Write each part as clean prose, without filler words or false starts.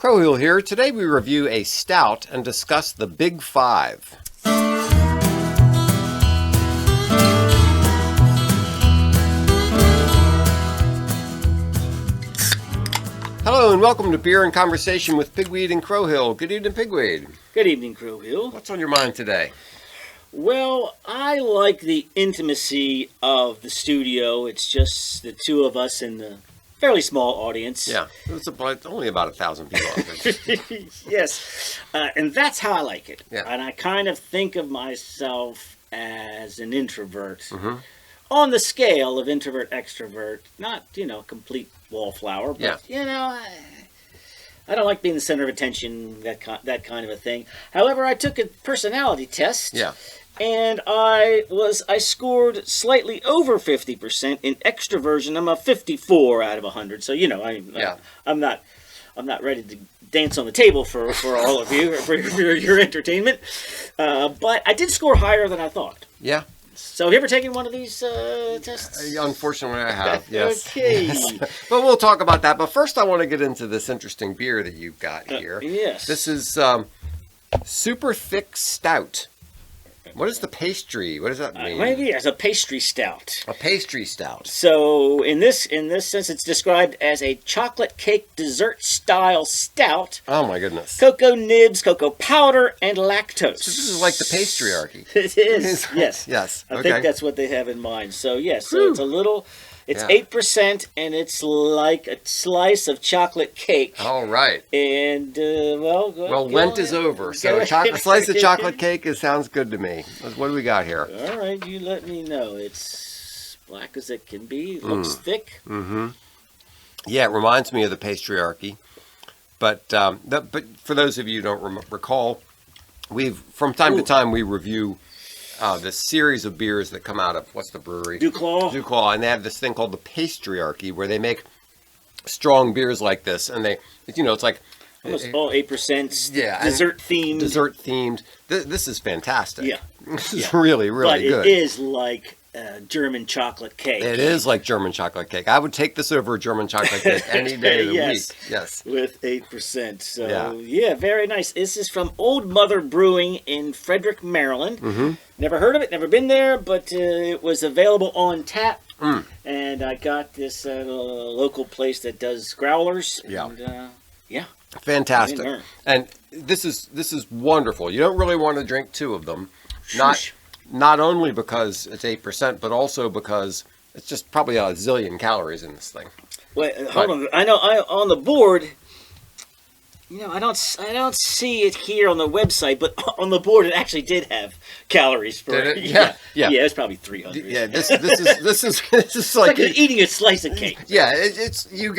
Crowhill here. Today we review a stout and discuss the Big Five. Hello and welcome to Beer and Conversation with Pigweed and Crowhill. Good evening, Pigweed. Good evening, Crowhill. What's on your mind today? Well, I like the intimacy of the studio. It's just the two of us and the fairly small audience. Yeah, it's only about 1,000 people out there. Yes, and that's how I like it. Yeah. And I kind of think of myself as an introvert on the scale of introvert-extrovert. Not, complete wallflower, but, I don't like being the center of attention, that kind of a thing. However, I took a personality test. Yeah. And I scored slightly over 50% in extroversion. I'm a 54 out of 100. So I'm not ready to dance on the table for all of you for your entertainment. But I did score higher than I thought. Yeah. So have you ever taken one of these tests? Unfortunately, I have. Yes. Okay. Yes. But we'll talk about that. But first, I want to get into this interesting beer that you've got here. Yes. This is Super Thick Stout. What is the pastry? What does that mean? Maybe as a pastry stout. A pastry stout. So in this sense, it's described as a chocolate cake dessert style stout. Oh my goodness! Cocoa nibs, cocoa powder, and lactose. So this is like the patriarchy. It is. Yes. Yes. I think that's what they have in mind. So yes, so it's a little. It's 8%, and it's like a slice of chocolate cake. All right. And, Lent is over, so a slice of chocolate cake sounds good to me. What do we got here? All right, you let me know. It's black as it can be. It looks thick. Mm-hmm. Yeah, it reminds me of the patriarchy. But for those of you who don't recall, from time to time, we review this series of beers that come out of, what's the brewery? Duclaw. And they have this thing called the patriarchy where they make strong beers like this. And they, it's like... Almost all 8%. Yeah. Dessert-themed. Dessert-themed. This is fantastic. Yeah. This is really, really good. But it is like German chocolate cake. It is like German chocolate cake. I would take this over a German chocolate cake any day of the week. Yes. With 8%. So, yeah, very nice. This is from Old Mother Brewing in Frederick, Maryland. Mm-hmm. Never heard of it, never been there, but it was available on tap. And I got this at a local place that does growlers. Yeah. And, fantastic. And this is wonderful. You don't really want to drink two of them. Not only because it's 8%, but also because it's just probably a zillion calories in this thing. Wait, hold on. I know on the board, I don't see it here on the website, but on the board it actually did have calories for it. Yeah, it's probably 300. Yeah, this is like eating a slice of cake. Yeah, it's you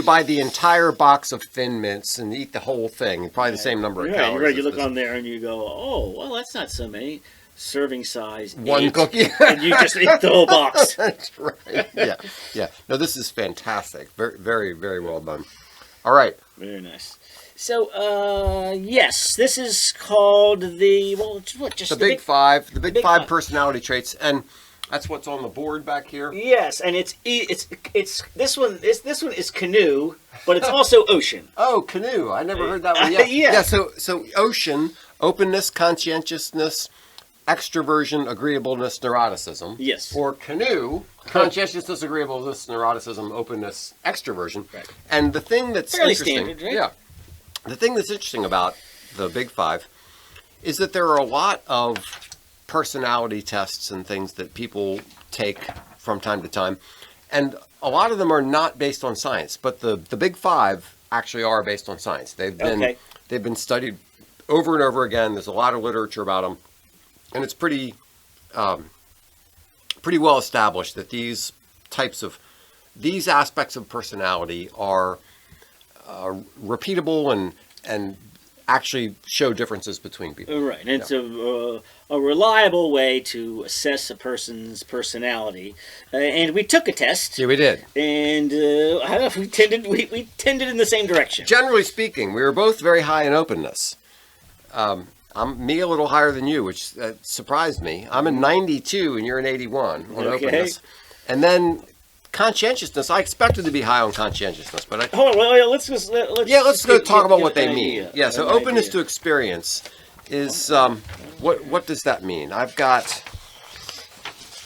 buy the entire box of Thin Mints and eat the whole thing. Probably the same number of calories. Right. You look on there and you go, oh, well, that's not so many. Serving size, one cookie, and you just eat the whole box. That's right. Yeah. No, this is fantastic. Very, very, very well done. All right. Very nice. So, yes, this is called the Big Five. The Big Five personality traits, and that's what's on the board back here. Yes, and it's this one is CANOE, but it's also ocean. Oh, CANOE! I never heard that one yet. Yeah. So ocean, openness, conscientiousness, extroversion, agreeableness, neuroticism. Yes. Or CANOE, conscientiousness, agreeableness, neuroticism, openness, extroversion. Right. And the thing that's fairly interesting, standard, right? Yeah. The thing that's interesting about the Big Five is that there are a lot of personality tests and things that people take from time to time, and a lot of them are not based on science. But the Big Five actually are based on science. They've been studied over and over again. There's a lot of literature about them. And it's pretty well established that these aspects of personality are repeatable and actually show differences between people. Right, and it's a reliable way to assess a person's personality. And we took a test. Yeah, we did. And I don't know, we tended in the same direction. Generally speaking, we were both very high in openness. I'm a little higher than you, which surprised me. I'm in 92 and you're in 81 on openness. And then conscientiousness, I expected to be high on conscientiousness, but I... Hold on, wait, let's go talk about what they mean. Yeah, so openness idea. to experience is, what does that mean? I've got...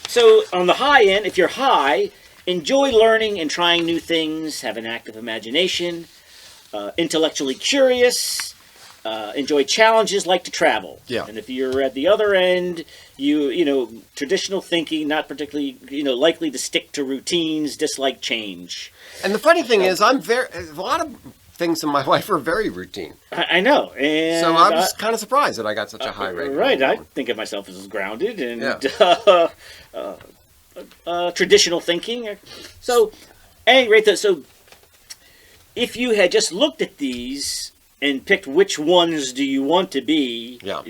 So on the high end, if you're high, enjoy learning and trying new things, have an active imagination, intellectually curious, enjoy challenges, like to travel. Yeah. And if you're at the other end, you know, traditional thinking, not particularly, likely to stick to routines, dislike change. And the funny thing is, a lot of things in my life are very routine. I know. And so I was kind of surprised that I got such a high rate. Right. I think of myself as grounded and yeah. Traditional thinking. So, at any rate, so if you had just looked at these and picked which ones do you want to be, yeah.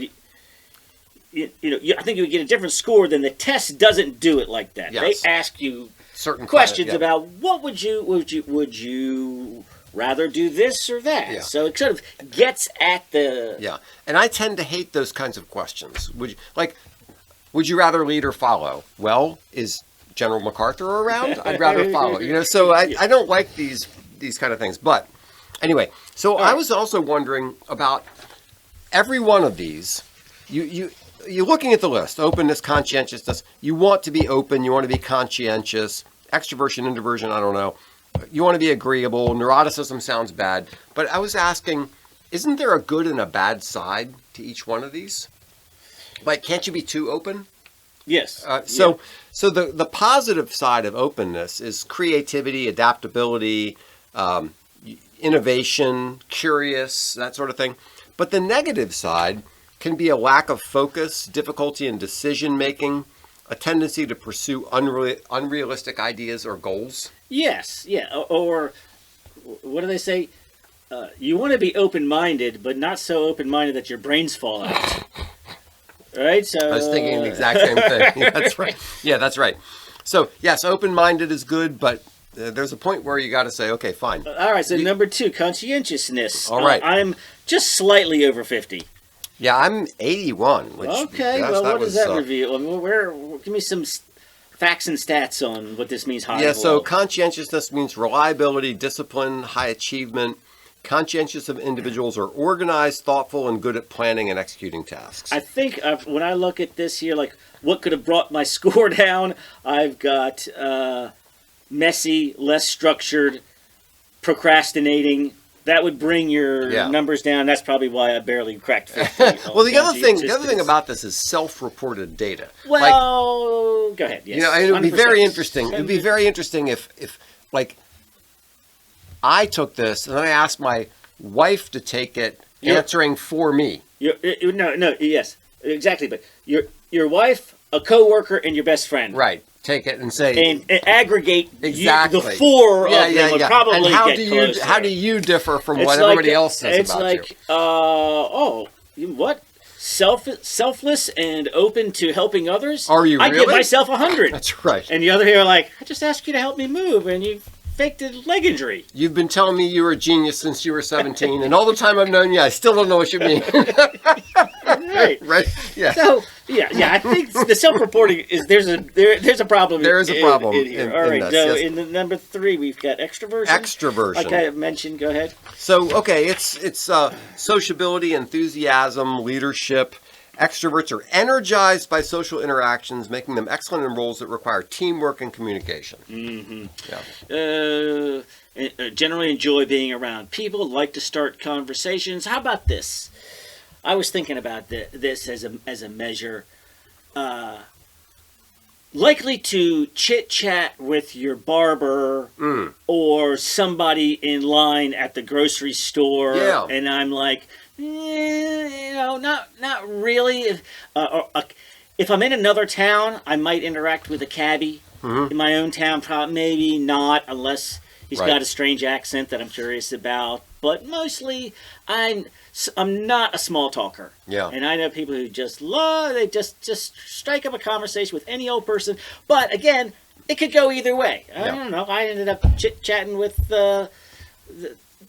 I think you would get a different score. Than the test doesn't do it like that. Yes. They ask you certain questions about what would you rather do this or that. Yeah. So it sort of gets at the... Yeah, and I tend to hate those kinds of questions. Would you rather lead or follow? Well, is General MacArthur around? I'd rather follow. So I don't like these kind of things. But anyway, so I was also wondering about every one of these. You're looking at the list: openness, conscientiousness. You want to be open. You want to be conscientious. Extroversion, introversion. I don't know. You want to be agreeable. Neuroticism sounds bad. But I was asking, isn't there a good and a bad side to each one of these? Like, can't you be too open? Yes. So the positive side of openness is creativity, adaptability, innovation, curious, that sort of thing. But the negative side can be a lack of focus, difficulty in decision making, a tendency to pursue unrealistic ideas or goals. Yes, yeah. Or what do they say? You want to be open-minded, but not so open-minded that your brains fall out. Right? So I was thinking the exact same thing. Yeah, that's right. Yeah, that's right. So, yes, open-minded is good, but there's a point where you got to say, okay, fine. All right, so number 2, conscientiousness. All right. I'm just slightly over 50. Yeah, I'm 81. Which, okay, well, what does that reveal? I mean, give me some facts and stats on what this means high. Yeah, so conscientiousness means reliability, discipline, high achievement. Conscientious of individuals are organized, thoughtful, and good at planning and executing tasks. I think when I look at this here, like what could have brought my score down, I've got messy, less structured, procrastinating. That would bring your numbers down. That's probably why I barely cracked 50. Well, the other thing about this is self-reported data. Well, go ahead. Yes, it would be very interesting. It would be very interesting if I took this and I asked my wife to take it, answering for me. Yes, exactly. But your wife, a coworker, and your best friend. Right. Take it and say and aggregate exactly the four of them would probably and how get do closer. you how do you differ from what everybody else says about you? It's like what? Selfless and open to helping others? Are you really? I give myself 100. That's right. And the other here are like, I just asked you to help me move, and you faked a leg injury. You've been telling me you were a genius since you were 17, and all the time I've known you, I still don't know what you mean. Right. Right. Yeah. So I think the self-reporting is there's a problem. There is a problem in here. All right. So in the number 3, we've got extroversion. Extroversion. Like I mentioned. Go ahead. So it's sociability, enthusiasm, leadership. Extroverts are energized by social interactions, making them excellent in roles that require teamwork and communication. Mm-hmm. Yeah. Generally enjoy being around people, like to start conversations. How about this? I was thinking about this as a measure. Likely to chit-chat with your barber or somebody in line at the grocery store. Yeah. And I'm like, not really. If I'm in another town, I might interact with a cabbie. In my own town, probably maybe not, unless he's got a strange accent that I'm curious about. But mostly, I'm not a small talker. Yeah. And I know people who just just strike up a conversation with any old person. But again, it could go either way. I don't know. I ended up chit-chatting with the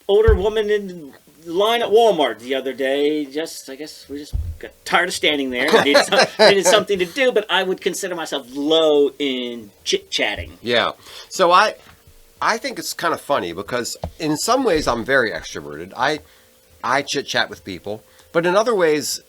older woman in line at Walmart the other day. I guess we just got tired of standing there. I needed something to do, but I would consider myself low in chit-chatting. Yeah. So I think it's kind of funny because in some ways I'm very extroverted. I chit-chat with people, but in other ways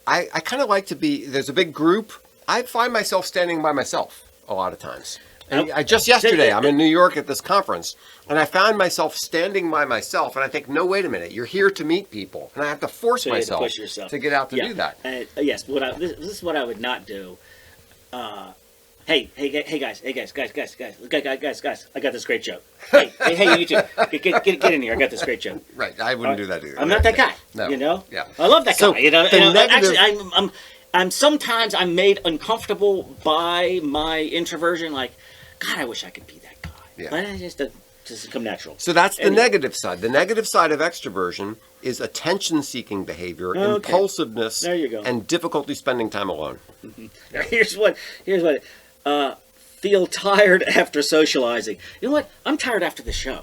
I kind of like to be, there's a big group. I find myself standing by myself a lot of times. And just yesterday, I'm in New York at this conference, and I found myself standing by myself, and I think, no, wait a minute, you're here to meet people, and I have to force myself to get out to do that. Yes, this is what I would not do. Hey, guys, I got this great joke. Hey, you two, get in here. I got this great joke. Right, I wouldn't do that either. I'm not that guy. No. You know. Yeah. I love that guy. You know. Negative... Actually, I'm sometimes I'm made uncomfortable by my introversion. Like, God, I wish I could be that guy. Yeah. But it just doesn't come natural. So that's the negative side. The negative side of extroversion is attention-seeking behavior, impulsiveness, there you go, and difficulty spending time alone. Here's what. Feel tired after socializing. You know what? I'm tired after the show.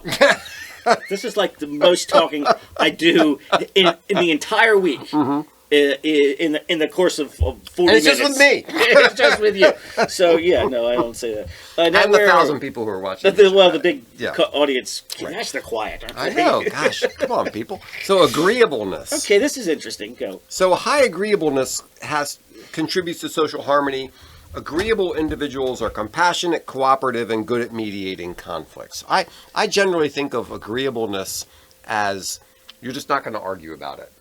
This is like the most talking I do in the entire week. Mm-hmm. In the course of 40 minutes. It's just with me. It's just with you. So, yeah, no, I don't say that. And the 1,000 people who are watching. The big audience. Right. Gosh, they're quiet, aren't they? I know. Gosh, come on, people. So, agreeableness. Okay, this is interesting. Go. So, high agreeableness contributes to social harmony. Agreeable individuals are compassionate, cooperative, and good at mediating conflicts. I generally think of agreeableness as you're just not going to argue about it.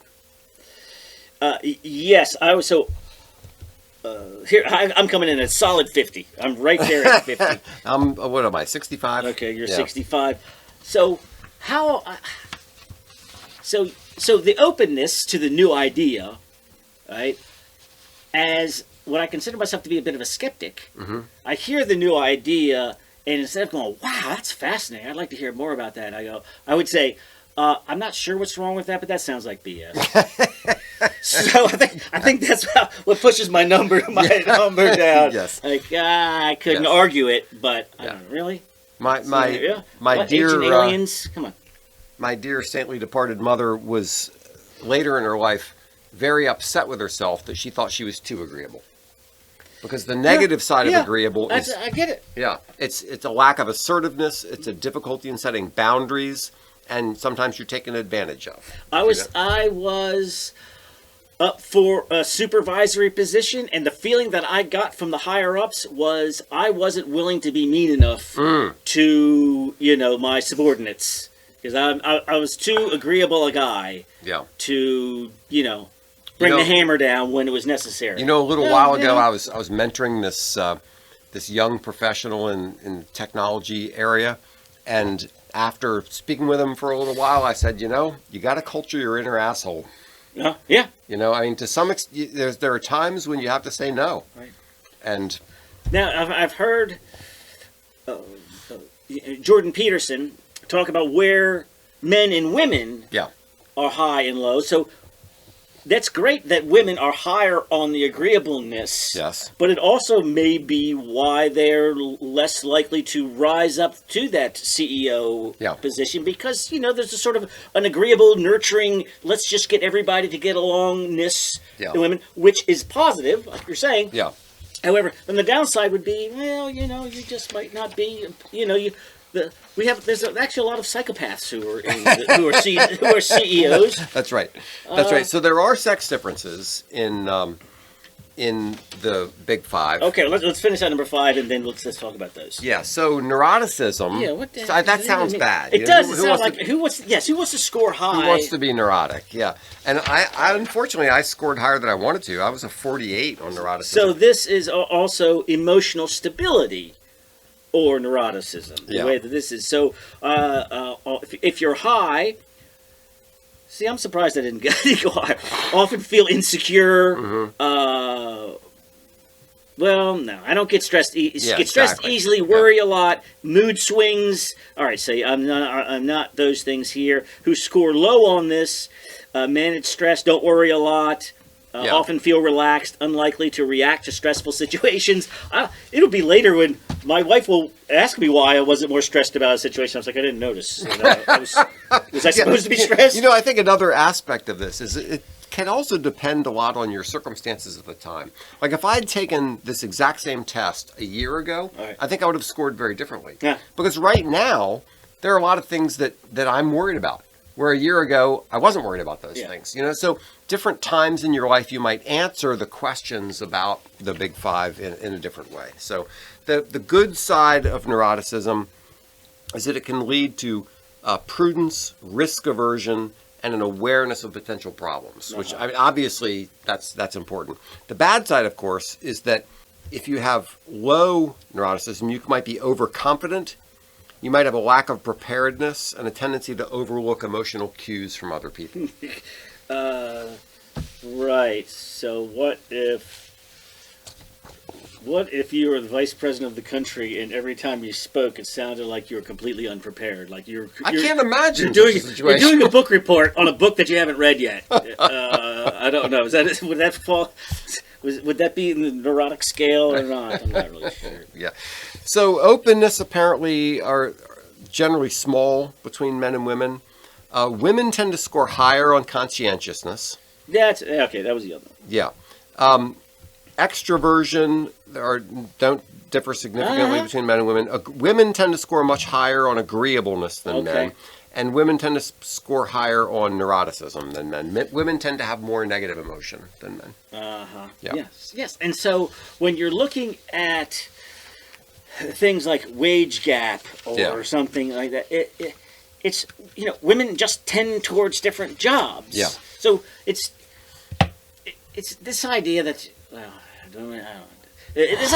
Yes, I was here. I'm coming in at solid 50. I'm right there at 50. What am I? 65. Okay, you're 65. So how? So the openness to the new idea, right? As what I consider myself to be a bit of a skeptic, I hear the new idea, and instead of going, "Wow, that's fascinating. I'd like to hear more about that," I would say, "I'm not sure what's wrong with that, but that sounds like BS." So I think that's what pushes my number down. Yes. Like I couldn't argue it, but I don't know, really. My dear Ancient aliens, come on. My dear saintly departed mother was later in her life very upset with herself that she thought she was too agreeable. Because the negative side of agreeable is I get it. Yeah, it's a lack of assertiveness. It's a difficulty in setting boundaries, and sometimes you're taken advantage of. I was up for a supervisory position, and the feeling that I got from the higher ups was I wasn't willing to be mean enough to my subordinates, because I was too agreeable a guy to bring the hammer down when it was necessary. A little while ago I was mentoring this young professional in the technology area, and after speaking with him for a little while, I said, you got to culture your inner asshole. Yeah. To some extent, there are times when you have to say no. Right. And now I've heard Jordan Peterson talk about where men and women are high and low. So that's great that women are higher on the agreeableness. Yes. But it also may be why they're less likely to rise up to that CEO position, because, there's a sort of an agreeable, nurturing, let's just get everybody to get alongness in women, which is positive, like you're saying. Yeah. However, then the downside would be, you just might not be, there's actually a lot of psychopaths who are CEOs. That's right. That's right. So there are sex differences in the big five. Okay, let's finish at number 5, and then let's talk about those. Yeah. So neuroticism. Yeah. What the that sounds bad. It does. It sounds like who wants to score high? Who wants to be neurotic? Yeah. And I unfortunately I scored higher than I wanted to. I was a 48 on neuroticism. So this is also emotional stability. Or neuroticism, the way that this is. So, if you're high, see, I'm surprised I didn't go higher. Often feel insecure. Well, no, I don't get stressed. Get stressed easily. Worry a lot. Mood swings. All right, so I'm not those things here. Who score low on this? Manage stress. Don't worry a lot. Often feel relaxed, unlikely to react to stressful situations. It'll be later when my wife will ask me why I wasn't more stressed about a situation. I was like, I didn't notice. Was I supposed to be stressed? I think another aspect of this is can also depend a lot on your circumstances at the time. Like if I'd taken this exact same test a year ago, Right. I think I would have scored very differently. Yeah. Because right now, there are a lot of things that I'm worried about. Where a year ago, I wasn't worried about those things. So different times in your life, you might answer the questions about the big five in a different way. So the good side of neuroticism is that it can lead to prudence, risk aversion, and an awareness of potential problems, which obviously that's important. The bad side, of course, is that if you have low neuroticism, you might be overconfident. You might have a lack of preparedness and a tendency to overlook emotional cues from other people. Right. So what if you were the vice president of the country and every time you spoke, it sounded like you were completely unprepared? Like I can't imagine you're doing a book report on a book that you haven't read yet. I don't know. Would that fall? Would that be in the neurotic scale or not? I'm not really sure. Yeah. So openness apparently are generally small between men and women. Women tend to score higher on conscientiousness. That's okay. That was the other one. Yeah. Extroversion don't differ significantly between men and women. Women tend to score much higher on agreeableness than men. And women tend to score higher on neuroticism than men. Women tend to have more negative emotion than men. Yeah. Yes. And so when you're looking at things like wage gap or something like that, it's women just tend towards different jobs. Yeah. So it's this idea that this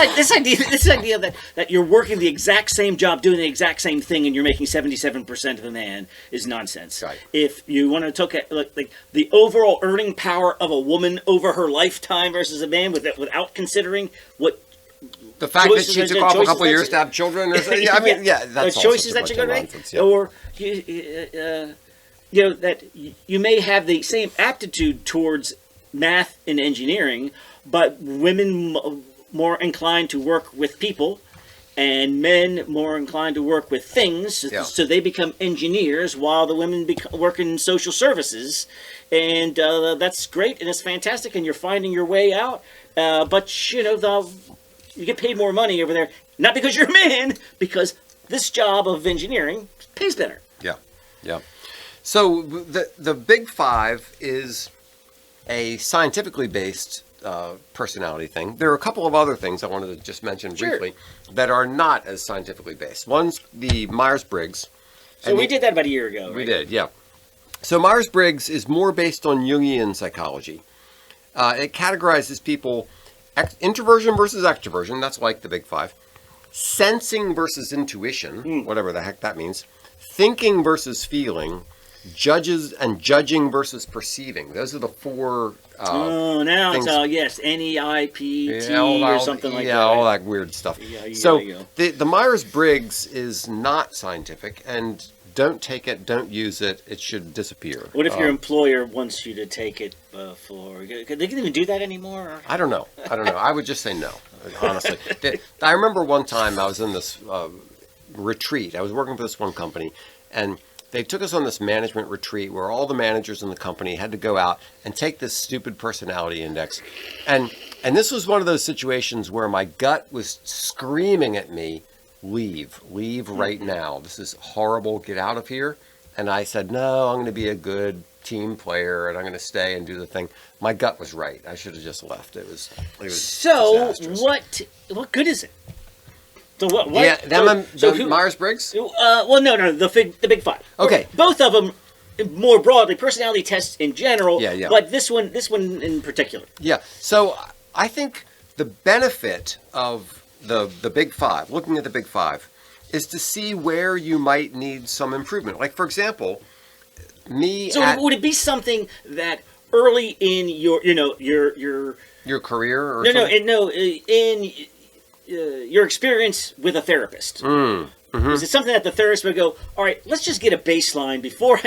idea that you're working the exact same job, doing the exact same thing, and you're making 77% of the man is nonsense. Right. If you want to look at like the overall earning power of a woman over her lifetime versus a man, without considering what the fact that she took off a couple of years to have children, or something, that's choices that you're going to make, or that you may have the same aptitude towards math and engineering, but women more inclined to work with people, and men more inclined to work with things. So they become engineers, while the women work in social services, and that's great and it's fantastic, and you're finding your way out. But you get paid more money over there, not because you're a man, because this job of engineering pays better. Yeah. So the Big Five is a scientifically based personality thing. There are a couple of other things I wanted to just mention briefly that are not as scientifically based. One's the Myers Briggs. So we did that about a year ago, right? We did, yeah. So Myers Briggs is more based on Jungian psychology. It categorizes people introversion versus extroversion. That's like the Big Five. Sensing versus intuition, whatever the heck that means. Thinking versus feeling. Judging versus perceiving. Those are the four now things. It's all, NEIPT or something like that. Yeah, all that weird stuff. So the Myers-Briggs is not scientific, and don't take it, don't use it. It should disappear. What if your employer wants you to take it for... They can even do that anymore? Or? I don't know. I would just say no, honestly. I remember one time I was in this retreat. I was working for this one company, and they took us on this management retreat where all the managers in the company had to go out and take this stupid personality index. And this was one of those situations where my gut was screaming at me, leave right now. This is horrible. Get out of here. And I said, no, I'm going to be a good team player and I'm going to stay and do the thing. My gut was right. I should have just left. It was so disastrous. What good is it? So what? Yeah, Myers-Briggs? Well, no, the Big Five. Okay. Both of them, more broadly, personality tests in general. Yeah. But this one in particular. Yeah. So I think the benefit of the Big Five, looking at the Big Five, is to see where you might need some improvement. Like, for example, would it be something that early in your career or in your experience with a therapist? Is it something that the therapist would go, all right, let's just get a baseline before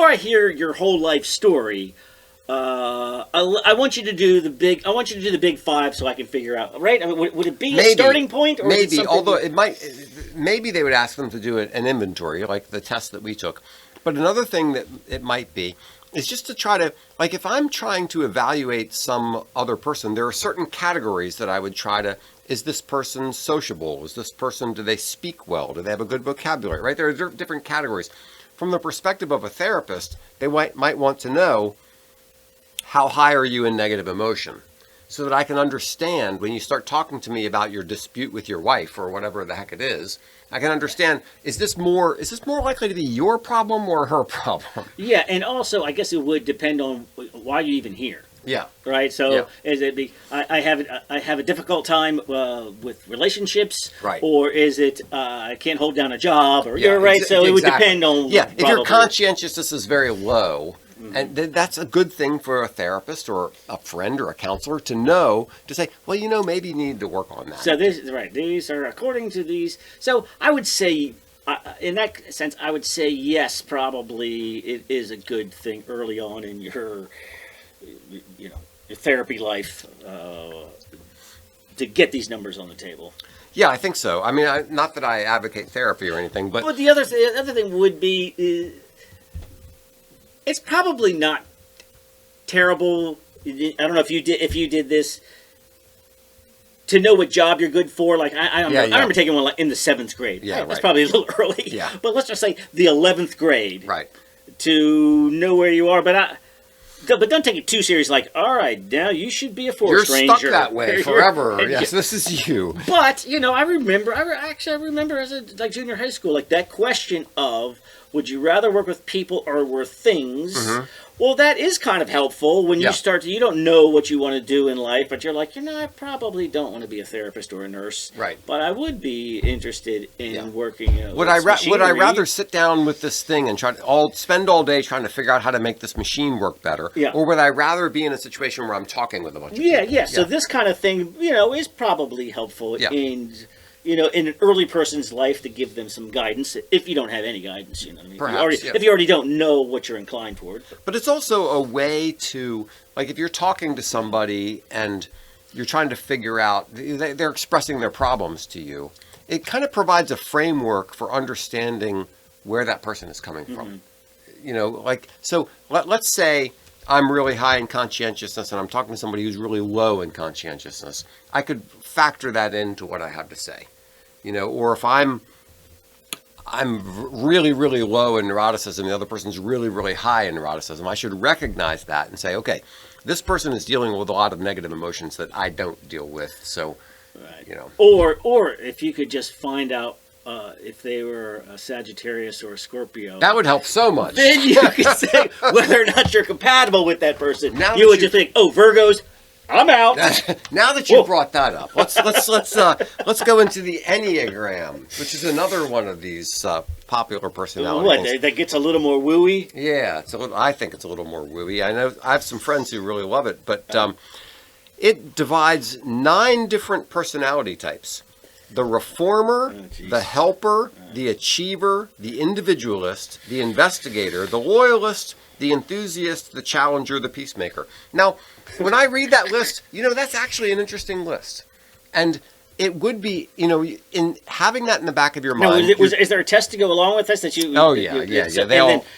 I hear your whole life story? I want you to do the Big Five so I can figure out, right? I mean, would it be a starting point? Or maybe, although maybe they would ask them to do an inventory, like the test that we took. But another thing that it might be is just to try to, like, if I'm trying to evaluate some other person, there are certain categories that I would try to, is this person sociable? Is this person, do they speak well? Do they have a good vocabulary, right? There are different categories. From the perspective of a therapist, they might want to know, how high are you in negative emotion? So that I can understand when you start talking to me about your dispute with your wife or whatever the heck it is, I can understand, is this more likely to be your problem or her problem? Yeah, and also I guess it would depend on why you're even here. Yeah. Right. So Yeah. is it I have a difficult time with relationships, right? Or is it I can't hold down a job, or you're right? So it would depend on If your conscientiousness is very low, and that's a good thing for a therapist or a friend or a counselor to know, to say, well, maybe you need to work on that. So these are according to these. So I would say, in that sense, I would say yes, probably it is a good thing early on in your therapy life to get these numbers on the table. Yeah, I think so. I mean, not that I advocate therapy or anything, but the other thing would be. It's probably not terrible. I don't know if you did this to know what job you're good for. Like I remember taking one in the 7th grade. Yeah, that's probably a little early. Yeah, but let's just say the 11th grade. Right. To know where you are, but don't take it too serious. Like, all right, now you should be a forest ranger. You're stuck that way forever. Yes, this is you. But I remember as a junior high school, like that question of, would you rather work with people or with things? Mm-hmm. Well, that is kind of helpful when you start to, you don't know what you want to do in life, but you're like, I probably don't want to be a therapist or a nurse. Right. But I would be interested in working would I rather sit down with this thing and spend all day trying to figure out how to make this machine work better? Yeah. Or would I rather be in a situation where I'm talking with a bunch of people? Yeah. So this kind of thing, is probably helpful in an early person's life to give them some guidance, if you don't have any guidance, you know what I mean? Perhaps, if you already don't know what you're inclined toward. But it's also a way to, like, if you're talking to somebody and you're trying to figure out, they're expressing their problems to you, it kind of provides a framework for understanding where that person is coming from. Mm-hmm. So let's say I'm really high in conscientiousness and I'm talking to somebody who's really low in conscientiousness. I could factor that into what I have to say. Or if I'm really, really low in neuroticism, the other person's really, really high in neuroticism, I should recognize that and say, okay, this person is dealing with a lot of negative emotions that I don't deal with. So, Or if you could just find out if they were a Sagittarius or a Scorpio. That would help so much. Then you could say whether or not you're compatible with that person. You would just think, Virgos, I'm out. Now that you brought that up, let's go into the Enneagram, which is another one of these popular personality things. That gets a little more wooey? Yeah, I think it's a little more wooey. I know I have some friends who really love it, but it divides 9 different personality types: the reformer, the helper, the achiever, the individualist, the investigator, the loyalist, the enthusiast, the challenger, the peacemaker. Now, when I read that list, that's actually an interesting list. And it would be, in having that in the back of your mind. Is there a test to go along with this that you? Oh yeah.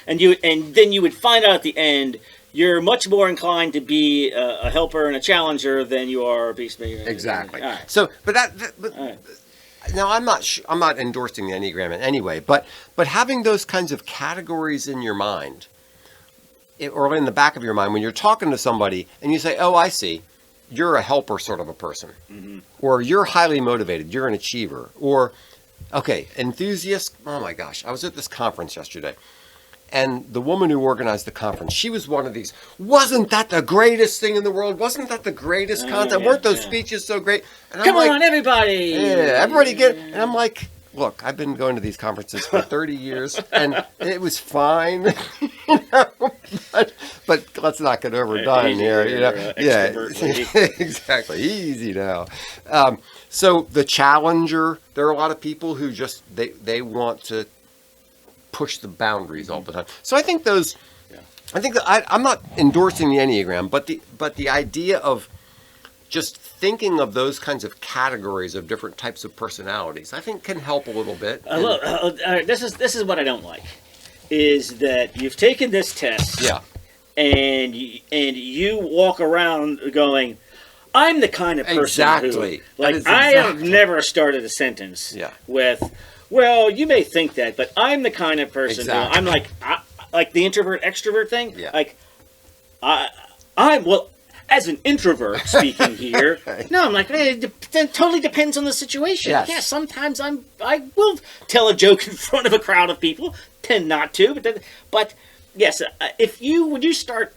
And then you would find out at the end you're much more inclined to be a helper and a challenger than you are a peacemaker. Exactly. Right. So, now I'm not endorsing the Enneagram in any way, but having those kinds of categories in your mind, or in the back of your mind, when you're talking to somebody and you say, oh, I see, you're a helper sort of a person, mm-hmm. or you're highly motivated, you're an achiever, or, okay, enthusiast. Oh my gosh, I was at this conference yesterday, and the woman who organized the conference, she was one of these, wasn't that the greatest thing in the world? Wasn't that the greatest content? Weren't those speeches so great? And Come on, everybody! Yeah, everybody get it. And I'm like, look, I've been going to these conferences for 30 years, and it was fine, but let's not get overdone here, exactly, easy now. So the challenger, there are a lot of people who just they want to push the boundaries all the time. So I think those, I think that I'm not endorsing the Enneagram, but the idea of just thinking of those kinds of categories of different types of personalities, I think, can help a little bit. This is what I don't like, is that you've taken this test. Yeah. and you walk around going, I'm the kind of person Exactly. who, like, I have never started a sentence with, well, you may think that, but I'm the kind of person who, I'm like the introvert extrovert thing. Yeah. Like, I'm, well, as an introvert speaking here, no, I'm like, it totally depends on the situation. Yes. Yeah, sometimes I will tell a joke in front of a crowd of people, tend not to, but yes, when you start,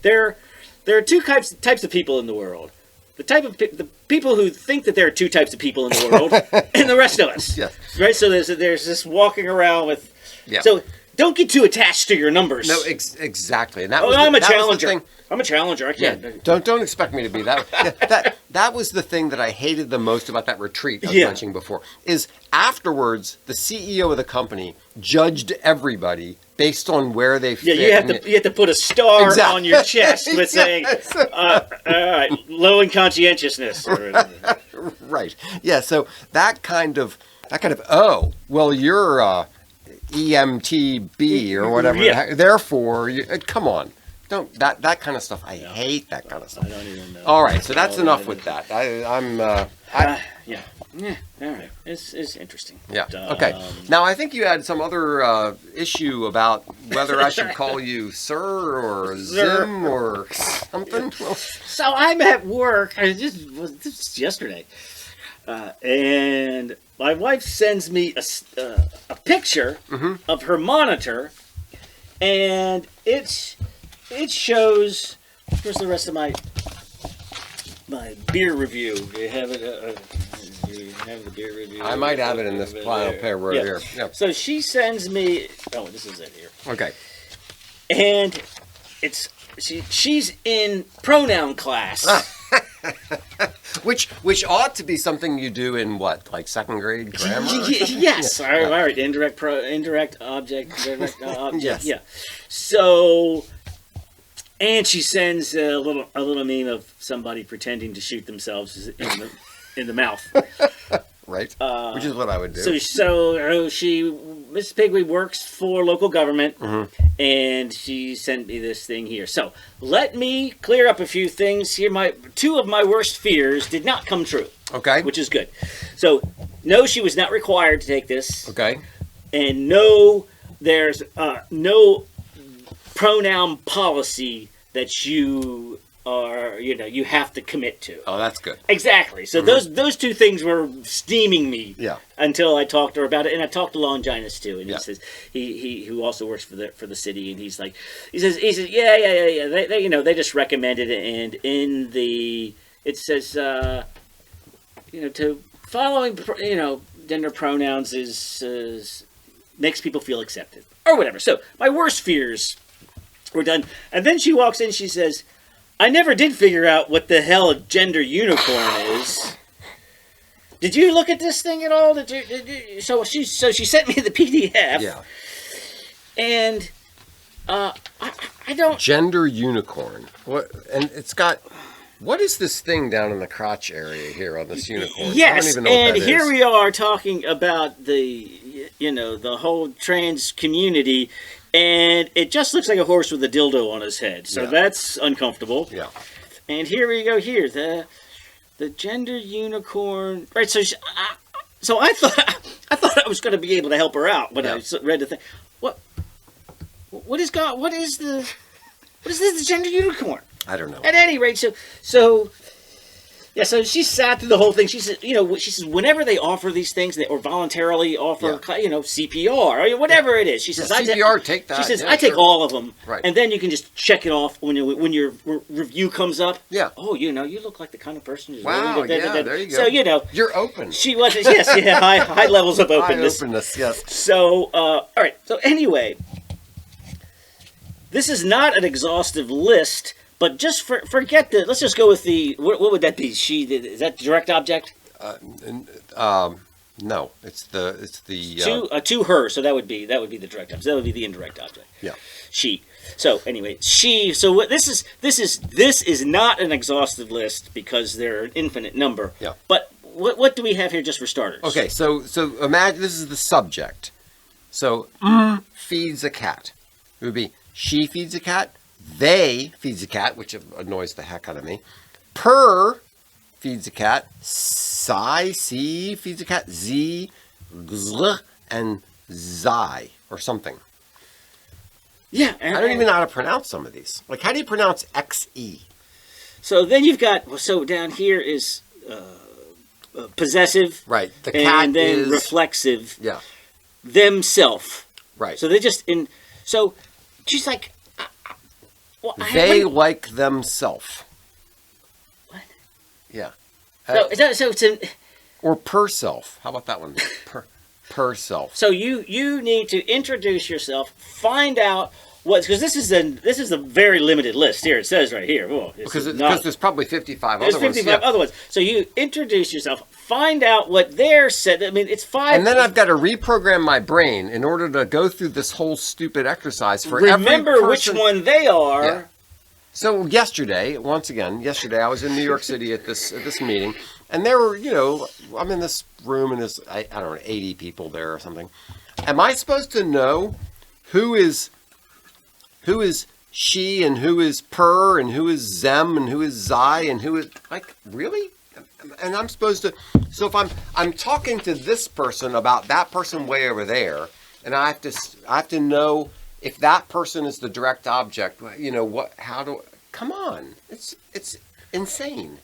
there are two types of people in the world. The people who think that there are two types of people in the world, and the rest of us. Yes. Right. So there's this walking around with. Yeah. So don't get too attached to your numbers. No, exactly. And that I'm a challenger. I'm a challenger. I can't. Yeah, don't expect me to be that. That was the thing that I hated the most about that retreat I was mentioning before. Is afterwards the CEO of the company judged everybody based on where they fit. Yeah, you have to put a star on your chest with saying, all right, low in conscientiousness. Right. Yeah. So that kind of oh, well, you're EMTB or whatever. Yeah. Therefore, come on. Don't that kind of stuff. I hate that kind of stuff. I don't even know. All right, so that's enough with that. Yeah. All right. It's interesting. Yeah. Okay. Now I think you had some other issue about whether I should call you sir or Zim or something. So I'm at work. This was yesterday, and my wife sends me a picture of her monitor, and it shows. Where's the rest of my beer review? Do you have it? You have the beer review? I might have it in this final pair right here. Yeah. So she sends me. Oh, this is it here. Okay. And she's in pronoun class. Which ought to be something you do in what, like second grade grammar? Yes. All right. Indirect object. Direct object. Yes. Yeah. So. And she sends a little meme of somebody pretending to shoot themselves in the mouth. Right. Which is what I would do. So Mrs. Pigwee works for local government, and she sent me this thing here. So let me clear up a few things here. Two of my worst fears did not come true. Okay. Which is good. So no, she was not required to take this. Okay. And no, there's no pronoun policy that you have to commit to. Oh, that's good. Exactly. So those two things were steaming me. Yeah. Until I talked to her about it, and I talked to Longinus too, and he says he who also works for the city, and he says yeah. They just recommended it, and in it says to following gender pronouns is makes people feel accepted or whatever. So my worst fears. We're done. And then she walks in, she says, I never did figure out what the hell a gender unicorn is. Did you look at this thing at all? So she sent me the PDF. Yeah. And I don't... Gender unicorn. What? And it's got... What is this thing down in the crotch area here on this unicorn? Yes, I don't even know what that here is. we are talking about the whole trans community, and it just looks like a horse with a dildo on his head. So that's uncomfortable. Yeah. And here we go. Here the gender unicorn. Right. So I thought I was going to be able to help her out when I read the thing. What is the gender unicorn? I don't know. At any rate, so she sat through the whole thing. She said, whenever they offer these things, or voluntarily offer, CPR or whatever it is. She says, CPR, take that. She says, I take all of them, right? And then you can just check it off when your review comes up. Yeah. Oh, you look like the kind of person who's wow. Really there you go. So you're open. She was high levels of openness. High openness, yes. So all right. So anyway, this is not an exhaustive list. But just forget that. Let's just go with what would that be? Is that direct object? No, it's the to her. So that would be the direct object. That would be the indirect object. Yeah. She. So anyway, she. So what this is not an exhaustive list because there are an infinite number. Yeah. But what do we have here just for starters? Okay. So imagine this is the subject. So feeds a cat. It would be She feeds a cat. They feeds a cat, which annoys the heck out of me. Per feeds a cat. Si feeds a cat. Z, gzl, and zai, or something. Yeah. I don't even know how to pronounce some of these. Like, how do you pronounce XE? So then you've got, so down here is possessive. Right. The cat and then is reflexive. Yeah. Themself. Right. So they're just in, so she's like, well, they like themself. What? Yeah. So it's an, or per self. How about that one? Per self. so you need to introduce yourself, find out what, because this is a very limited list here. It says right here. Whoa, Because there's probably 55 other there's ones. 55 other ones. So you introduce yourself, find out what they're said. I mean, it's 5. And then I've got to reprogram my brain in order to go through this whole stupid exercise for remember every which person. one they are. Yeah. So yesterday, I was in New York City at this meeting, and there were, I'm in this room and there's, I don't know, 80 people there or something. Am I supposed to know who is she and who is per and who is them and who is zai and who is, like, really? And I'm supposed to, so if I'm talking to this person about that person way over there, and I have to know if that person is the direct object, come on, it's insane.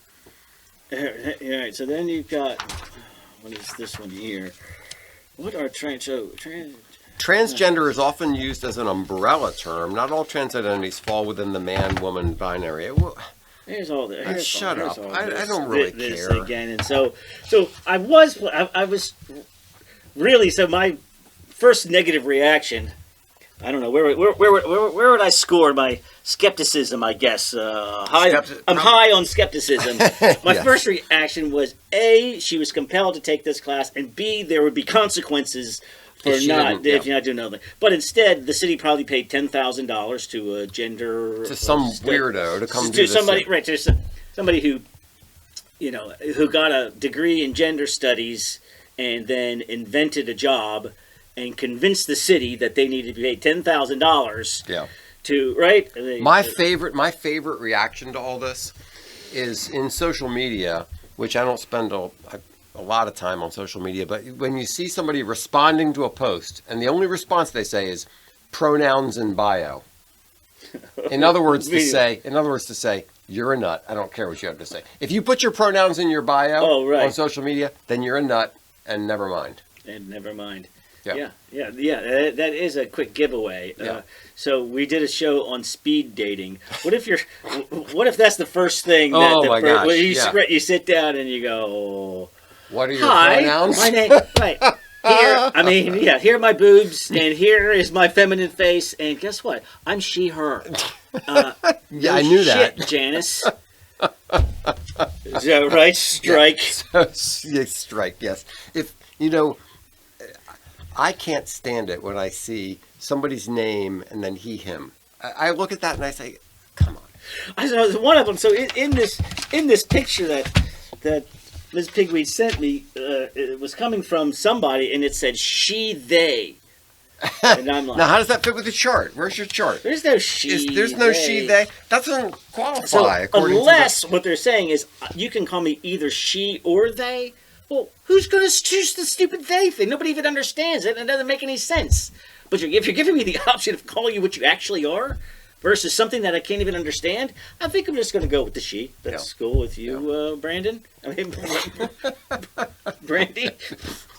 All right, so then you've got, what is this one here? What are Transgender is often used as an umbrella term. Not all trans identities fall within the man-woman binary. Well, here's all the. Shut up! I don't really really care. care. Again, and so I was really, so my first negative reaction. I don't know where would I score my skepticism? I guess I'm high on skepticism. My Yes. first reaction was A, she was compelled to take this class, and B, there would be consequences for if you're not doing nothing. But instead, the city probably paid $10,000 to a gender To some weirdo to come do this. somebody to somebody who who got a degree in gender studies and then invented a job and convinced the city that they needed to pay $10,000 Yeah. to, right? My favorite reaction to all this is in social media, which I don't spend a lot of time on social media, but when you see somebody responding to a post and the only response they say is pronouns in bio. In other words to say, you're a nut. I don't care what you have to say. If you put your pronouns in your bio on social media, then you're a nut and never mind. Yeah. That is a quick giveaway. Yeah. So we did a show on speed dating. What if that's the first thing you sit down and you go, what are your hi, pronouns? my name, right. Here are my boobs, and here is my feminine face, and guess what? I'm she, her. Yeah, I knew that. Janice. Is that right? Strike. Strike, yes. If, I can't stand it when I see somebody's name and then he, him. I look at that and I say, come on. I saw one of them. So in this picture that Ms. Pigweed sent me, it was coming from somebody, and it said she, they. And I'm like, now, how does that fit with the chart? Where's your chart? There's no she. There's no she, they. That doesn't qualify. Unless what they're saying is you can call me either she or they. Well, who's going to choose the stupid they thing? Nobody even understands it, and it doesn't make any sense. But if you're giving me the option of calling you what you actually are versus something that I can't even understand, I think I'm just going to go with the she. That's cool with you, Brandon. I mean, Brandy.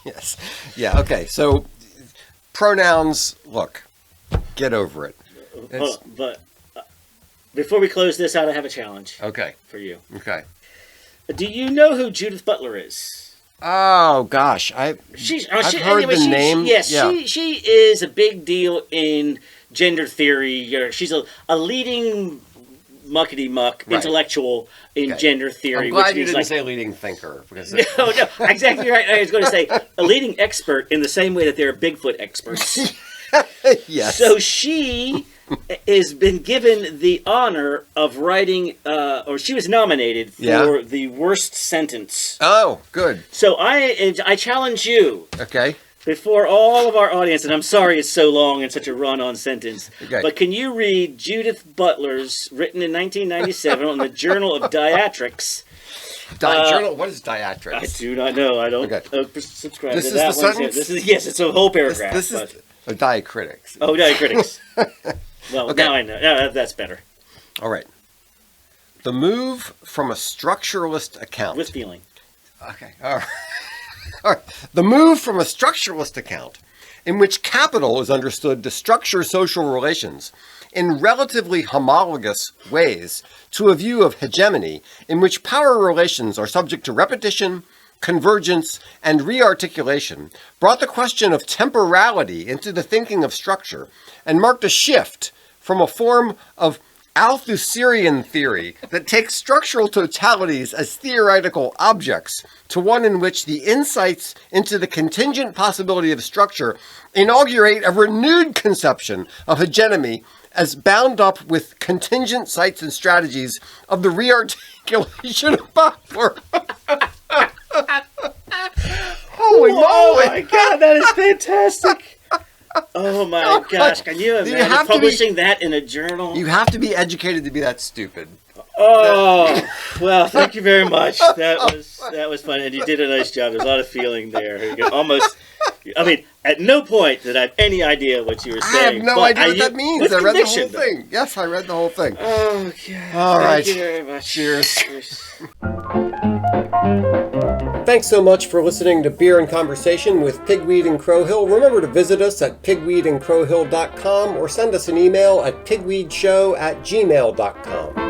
Yes. Yeah. Okay. So pronouns. Look, get over it. But before we close this out, I have a challenge. Okay. For you. Okay. Do you know who Judith Butler is? Oh gosh, I've heard the name. She is a big deal in gender theory. She's a leading muckety-muck intellectual in gender theory. I'm glad you didn't say leading thinker. Because no, exactly right. I was going to say a leading expert in the same way that there are Bigfoot experts. Yes. So she has been given the honor of writing, or she was nominated for the worst sentence. Oh, good. So I challenge you. Okay. before all of our audience, and I'm sorry it's so long and such a run-on sentence, Okay. but can you read Judith Butler's, written in 1997 on the Journal of Diatrics? Journal. What is diatrics? I do not know. I don't subscribe This to is that the one. sentence? This is, yes, it's a whole paragraph. This is diacritics. Oh, diacritics. Well, Okay. now I know. Yeah, that's better. All right. The move from a structuralist account. With feeling. Okay. All right. All right. The move from a structuralist account, in which capital is understood to structure social relations in relatively homologous ways, to a view of hegemony, in which power relations are subject to repetition, convergence, and rearticulation, brought the question of temporality into the thinking of structure, and marked a shift from a form of Althusserian theory that takes structural totalities as theoretical objects to one in which the insights into the contingent possibility of structure inaugurate a renewed conception of hegemony as bound up with contingent sites and strategies of the rearticulation of power. Holy moly! Oh my god, that is fantastic! Oh my gosh, can you imagine publishing that in a journal? You have to be educated to be that stupid. Oh, well, thank you very much. That was fun, and you did a nice job. There's a lot of feeling there. You could almost, I mean, at no point did I have any idea what you were saying. I have no idea what that means. I read the whole thing. Yes, I read the whole thing. Oh, God. All right. Thank you very much. Cheers. Thanks so much for listening to Beer and Conversation with Pigweed and Crowhill. Remember to visit us at pigweedandcrowhill.com or send us an email at pigweedshow@gmail.com.